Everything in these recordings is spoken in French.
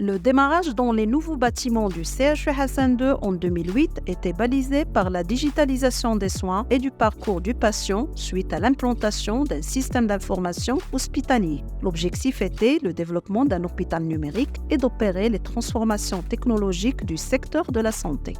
Le démarrage dans les nouveaux bâtiments du CHU Hassan II en 2008 était balisé par la digitalisation des soins et du parcours du patient suite à l'implantation d'un système d'information hospitalier. L'objectif était le développement d'un hôpital numérique et d'opérer les transformations technologiques du secteur de la santé.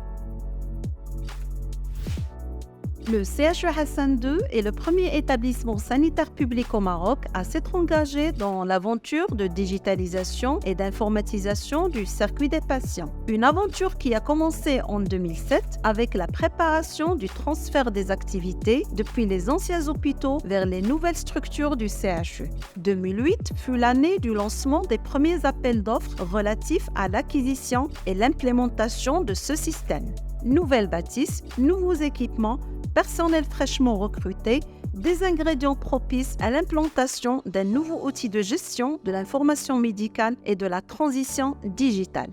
Le CHU Hassan II est le premier établissement sanitaire public au Maroc à s'être engagé dans l'aventure de digitalisation et d'informatisation du circuit des patients. Une aventure qui a commencé en 2007 avec la préparation du transfert des activités depuis les anciens hôpitaux vers les nouvelles structures du CHU. 2008 fut l'année du lancement des premiers appels d'offres relatifs à l'acquisition et l'implémentation de ce système. Nouvelles bâtisses, nouveaux équipements, personnel fraîchement recruté, des ingrédients propices à l'implantation d'un nouveau outil de gestion de l'information médicale et de la transition digitale.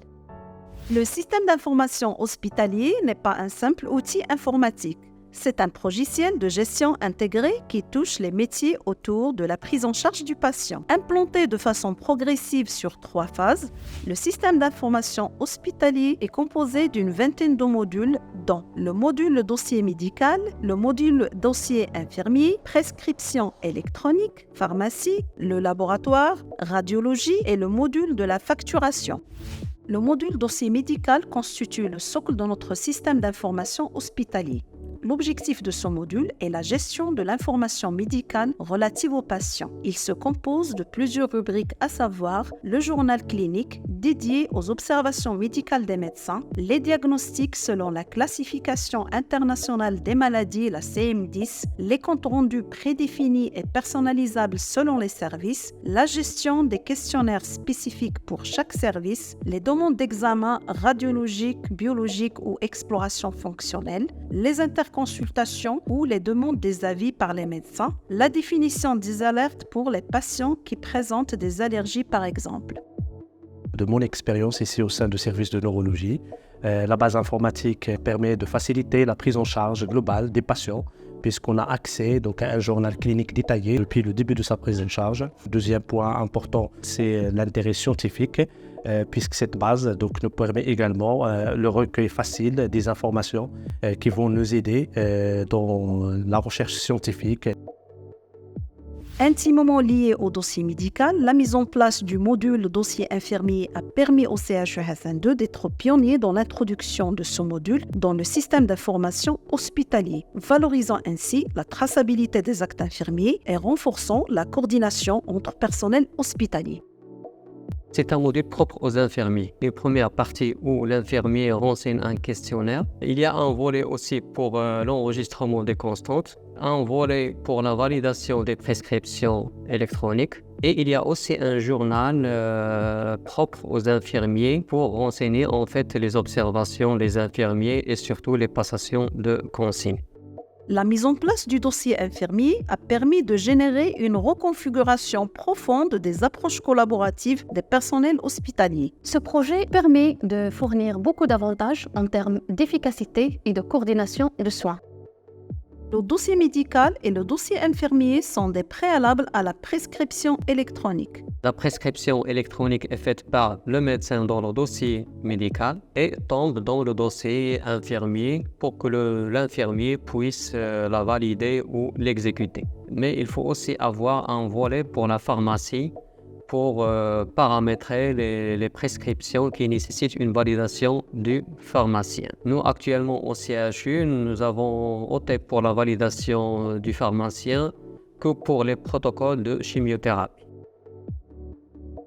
Le système d'information hospitalier n'est pas un simple outil informatique. C'est un logiciel de gestion intégré qui touche les métiers autour de la prise en charge du patient. Implanté de façon progressive sur 3 phases, le système d'information hospitalier est composé d'une vingtaine de modules, dont le module dossier médical, le module dossier infirmier, prescription électronique, pharmacie, le laboratoire, radiologie et le module de la facturation. Le module dossier médical constitue le socle de notre système d'information hospitalier. L'objectif de ce module est la gestion de l'information médicale relative aux patients. Il se compose de plusieurs rubriques, à savoir le journal clinique dédié aux observations médicales des médecins, les diagnostics selon la classification internationale des maladies, la CM10, les comptes rendus prédéfinis et personnalisables selon les services, la gestion des questionnaires spécifiques pour chaque service, les demandes d'examen radiologiques, biologiques ou exploration fonctionnelle, les interconsultations ou les demandes des avis par les médecins, la définition des alertes pour les patients qui présentent des allergies par exemple. De mon expérience ici au sein du service de neurologie, la base informatique permet de faciliter la prise en charge globale des patients puisqu'on a accès donc, à un journal clinique détaillé depuis le début de sa prise en charge. Deuxième point important, c'est l'intérêt scientifique, puisque cette base donc, nous permet également le recueil facile des informations qui vont nous aider dans la recherche scientifique. Intimement lié au dossier médical, la mise en place du module dossier infirmier a permis au CHU Hassan II d'être pionnier dans l'introduction de ce module dans le système d'information hospitalier, valorisant ainsi la traçabilité des actes infirmiers et renforçant la coordination entre personnel hospitalier. C'est un module propre aux infirmiers. Une première partie où l'infirmier renseigne un questionnaire. Il y a un volet aussi pour l'enregistrement des constantes, un volet pour la validation des prescriptions électroniques et il y a aussi un journal propre aux infirmiers pour renseigner en fait les observations des infirmiers et surtout les passations de consignes. La mise en place du dossier infirmier a permis de générer une reconfiguration profonde des approches collaboratives des personnels hospitaliers. Ce projet permet de fournir beaucoup d'avantages en termes d'efficacité et de coordination de soins. Le dossier médical et le dossier infirmier sont des préalables à la prescription électronique. La prescription électronique est faite par le médecin dans le dossier médical et tombe dans le dossier infirmier pour que l'infirmier puisse la valider ou l'exécuter. Mais il faut aussi avoir un volet pour la pharmacie pour paramétrer les prescriptions qui nécessitent une validation du pharmacien. Nous, actuellement au CHU, nous avons opté pour la validation du pharmacien que pour les protocoles de chimiothérapie.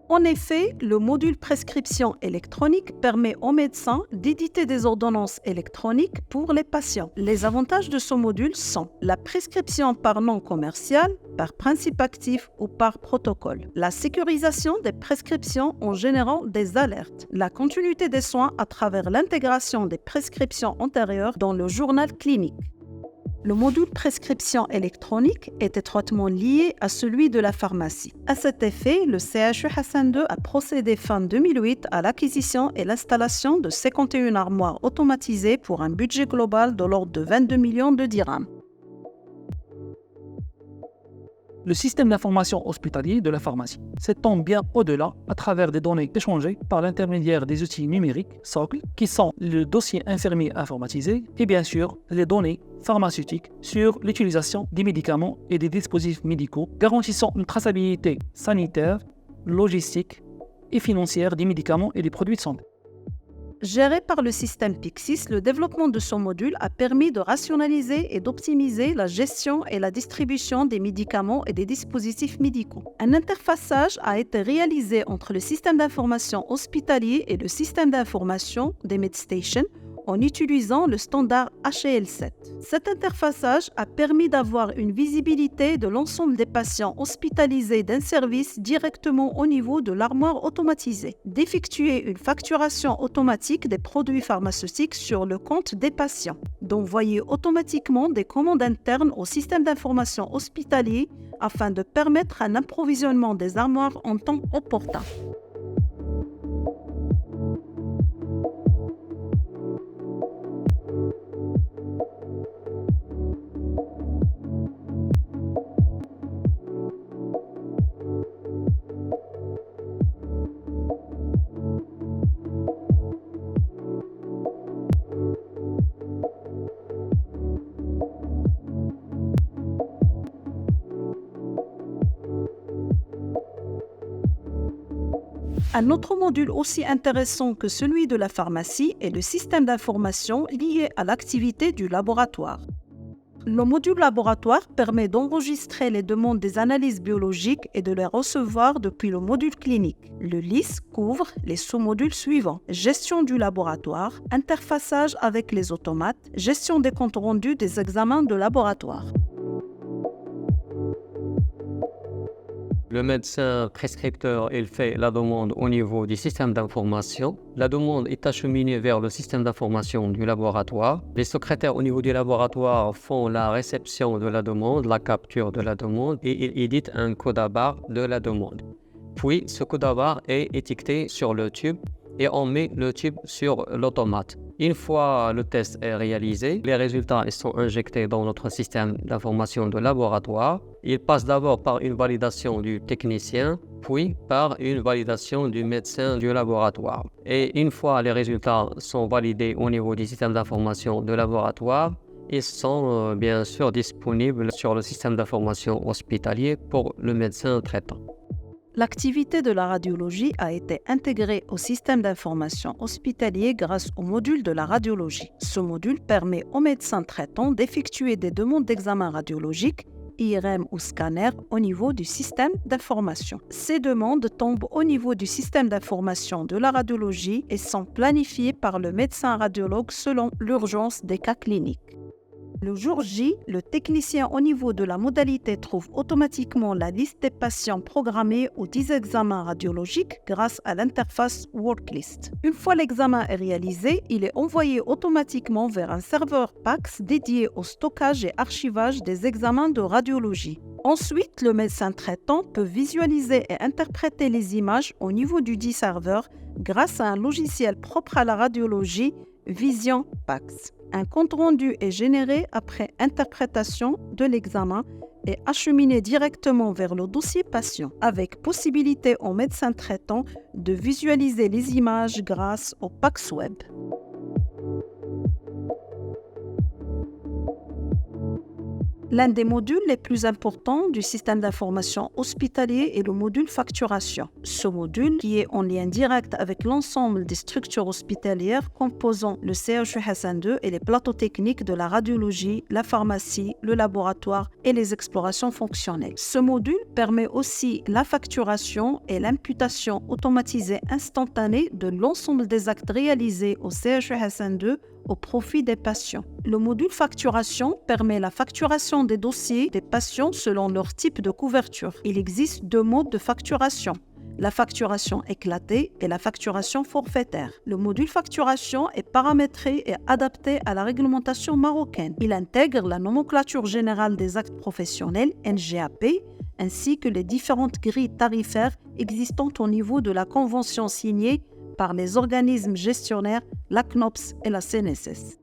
En effet, le module prescription électronique permet aux médecins d'éditer des ordonnances électroniques pour les patients. Les avantages de ce module sont la prescription par nom commercial, par principe actif ou par protocole, la sécurisation des prescriptions en générant des alertes, la continuité des soins à travers l'intégration des prescriptions antérieures dans le journal clinique. Le module prescription électronique est étroitement lié à celui de la pharmacie. À cet effet, le CHU Hassan II a procédé fin 2008 à l'acquisition et l'installation de 51 armoires automatisées pour un budget global de l'ordre de 22 millions de dirhams. le système d'information hospitalier de la pharmacie s'étend bien au-delà à travers des données échangées par l'intermédiaire des outils numériques socles qui sont le dossier infirmier informatisé et bien sûr les données pharmaceutiques sur l'utilisation des médicaments et des dispositifs médicaux garantissant une traçabilité sanitaire, logistique et financière des médicaments et des produits de santé. Géré par le système Pyxis, le développement de son module a permis de rationaliser et d'optimiser la gestion et la distribution des médicaments et des dispositifs médicaux. Un interfaçage a été réalisé entre le système d'information hospitalier et le système d'information des MedStation en utilisant le standard HL7. Cet interfaçage a permis d'avoir une visibilité de l'ensemble des patients hospitalisés d'un service directement au niveau de l'armoire automatisée, d'effectuer une facturation automatique des produits pharmaceutiques sur le compte des patients, d'envoyer automatiquement des commandes internes au système d'information hospitalier afin de permettre un approvisionnement des armoires en temps opportun. Un autre module aussi intéressant que celui de la pharmacie est le système d'information lié à l'activité du laboratoire. Le module laboratoire permet d'enregistrer les demandes des analyses biologiques et de les recevoir depuis le module clinique. Le LIS couvre les sous-modules suivants: gestion du laboratoire, interfaçage avec les automates, gestion des comptes rendus des examens de laboratoire. Le médecin prescripteur, il fait la demande au niveau du système d'information. La demande est acheminée vers le système d'information du laboratoire. Les secrétaires au niveau du laboratoire font la réception de la demande, la capture de la demande et ils éditent un code à barre de la demande. Puis, ce code à barre est étiqueté sur le tube et on met le tube sur l'automate. Une fois le test est réalisé, les résultats sont injectés dans notre système d'information de laboratoire. Ils passent d'abord par une validation du technicien, puis par une validation du médecin du laboratoire. Et une fois les résultats sont validés au niveau du système d'information de laboratoire, ils sont bien sûr disponibles sur le système d'information hospitalier pour le médecin traitant. L'activité de la radiologie a été intégrée au système d'information hospitalier grâce au module de la radiologie. Ce module permet aux médecins traitants d'effectuer des demandes d'examen radiologique, IRM ou scanner, au niveau du système d'information. Ces demandes tombent au niveau du système d'information de la radiologie et sont planifiées par le médecin radiologue selon l'urgence des cas cliniques. Le jour J, le technicien au niveau de la modalité trouve automatiquement la liste des patients programmés aux 10 examens radiologiques grâce à l'interface Worklist. Une fois l'examen est réalisé, il est envoyé automatiquement vers un serveur PACS dédié au stockage et archivage des examens de radiologie. Ensuite, le médecin traitant peut visualiser et interpréter les images au niveau du dit serveur grâce à un logiciel propre à la radiologie, Vision PACS. Un compte-rendu est généré après interprétation de l'examen et acheminé directement vers le dossier patient, avec possibilité au médecin traitant de visualiser les images grâce au PACS Web. L'un des modules les plus importants du système d'information hospitalier est le module facturation. Ce module, qui est en lien direct avec l'ensemble des structures hospitalières composant le CHU Hassan II et les plateaux techniques de la radiologie, la pharmacie, le laboratoire et les explorations fonctionnelles. Ce module permet aussi la facturation et l'imputation automatisée instantanée de l'ensemble des actes réalisés au CHU Hassan II au profit des patients. Le module facturation permet la facturation des dossiers des patients selon leur type de couverture. Il existe deux modes de facturation: la facturation éclatée et la facturation forfaitaire. Le module facturation est paramétré et adapté à la réglementation marocaine. Il intègre la nomenclature générale des actes professionnels, NGAP, ainsi que les différentes grilles tarifaires existantes au niveau de la convention signée par les organismes gestionnaires, la CNOPS et la CNSS.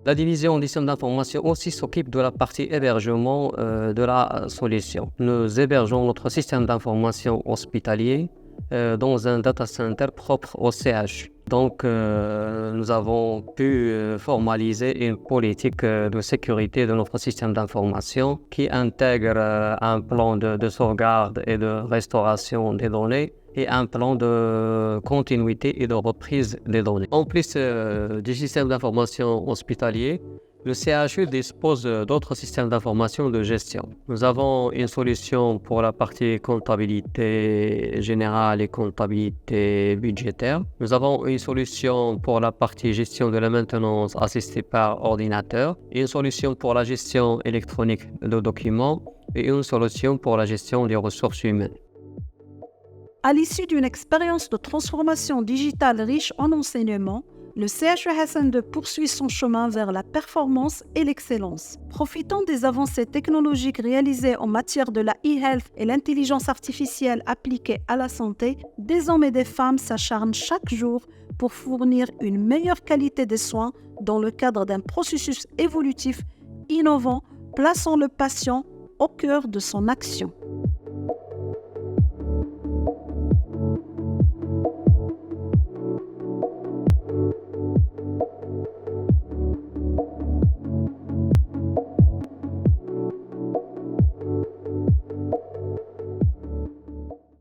La division des systèmes d'information aussi s'occupe de la partie hébergement de la solution. Nous hébergeons notre système d'information hospitalier dans un data center propre au CHU. Donc, nous avons pu formaliser une politique de sécurité de notre système d'information qui intègre un plan de sauvegarde et de restauration des données et un plan de continuité et de reprise des données. En plus du système d'information hospitalier, le CHU dispose d'autres systèmes d'information de gestion. Nous avons une solution pour la partie comptabilité générale et comptabilité budgétaire. Nous avons une solution pour la partie gestion de la maintenance assistée par ordinateur, une solution pour la gestion électronique de documents et une solution pour la gestion des ressources humaines. À l'issue d'une expérience de transformation digitale riche en enseignements, le CHU Hassan II poursuit son chemin vers la performance et l'excellence. Profitant des avancées technologiques réalisées en matière de la e-health et l'intelligence artificielle appliquée à la santé, des hommes et des femmes s'acharnent chaque jour pour fournir une meilleure qualité des soins dans le cadre d'un processus évolutif innovant, plaçant le patient au cœur de son action.